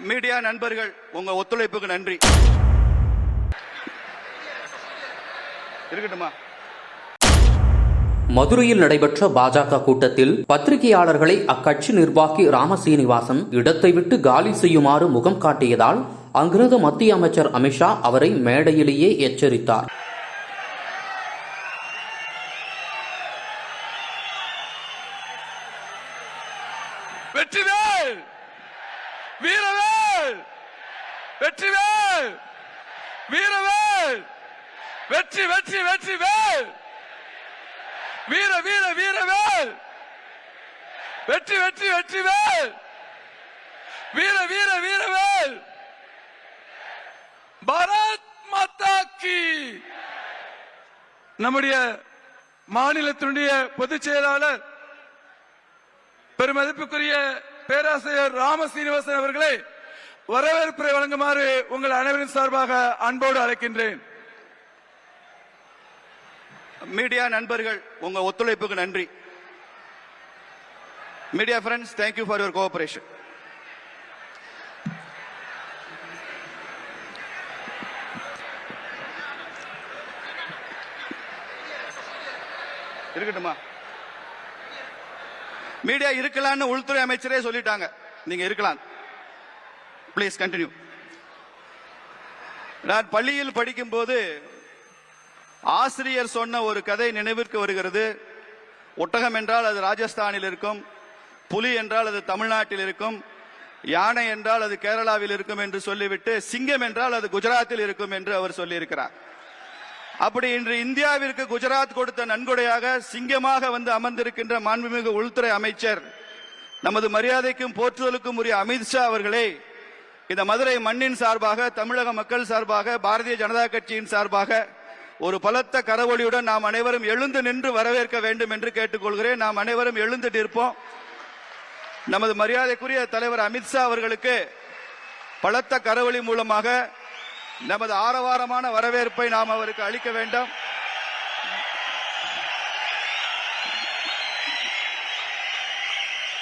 Media நண்பர்கள் உங்க ஒத்துழைப்புக்கு நன்றி. இருக்கட்டுமா? மதுரையில் நடைபெற்ற பாஜக கூட்டத்தில் பத்திரிகையாளர்களை அக்கட்சி நிர்வாகி ராமசீனிவாசன் இடத்தை விட்டு காலி செய்யுமாறு முகம் காட்டியதால் அங்கிருந்த மத்திய அமைச்சர் அமித்ஷா அவரை மேடையிலேயே எச்சரித்தார். வெற்றிவேல், வீரவேல், வெற்றிவேல், வீரவேல், வெற்றி வெற்றி வெற்றிவேல், வீர வீர வீரவேல், வெற்றி வெற்றி வெற்றிவேல், வீர வீர வீரவேல், பாரத் மாதா கி. நம்முடைய மாநிலத்தினுடைய பொதுச் செயலாளர் பெருமதிப்புக்குரிய பேராசிரியர் ராமசீனிவாசன் அவர்களை வரவேற்புரை வழங்குமாறு உங்கள் அனைவரின் சார்பாக அன்போடு அழைக்கின்றேன். மீடியா நண்பர்கள் உங்க ஒத்துழைப்புக்கு நன்றி. Media friends, thank you for your cooperation. இருக்கட்டுமா? மீடியா இருக்கலாம்னு உள்துறை அமைச்சரே சொல்லிட்டாங்க. நீங்க இருக்கலாம். Please continue. நான் பள்ளியில் படிக்கும் போது ஆசிரியர் சொன்ன ஒரு கதை நினைவிற்கு வருகிறது. ஒட்டகம் என்றால் அது ராஜஸ்தானில் இருக்கும், புலி என்றால் அது தமிழ்நாட்டில் இருக்கும், யானை என்றால் அது கேரளாவில் இருக்கும் என்று சொல்லிவிட்டு சிங்கம் என்றால் அது குஜராத்தில் இருக்கும் என்று அவர் சொல்லியிருக்கிறார். அப்படி இன்று இந்தியாவிற்கு குஜராத் கொடுத்த நன்கொடையாக சிங்கமாக வந்து அமர்ந்திருக்கின்ற மாண்புமிகு உள்துறை அமைச்சர், நமது மரியாதைக்கும் போற்றுதலுக்கும் உரிய அமித்ஷா அவர்களே, இந்த மதுரை மண்ணின் சார்பாக, தமிழக மக்கள் சார்பாக, பாரதிய ஜனதா கட்சியின் சார்பாக ஒரு பலத்த கரவொலியுடன் நாம் அனைவரும் எழுந்து நின்று வரவேற்க வேண்டும் என்று கேட்டுக்கொள்கிறேன். நாம் அனைவரும் எழுந்து நிற்போம். நமது மரியாதைக்குரிய தலைவர் அமித்ஷா அவர்களுக்கு பலத்த கரவொலி மூலமாக நமது ஆரவாரமான வரவேற்பை நாம் அவருக்கு அளிக்க வேண்டும்.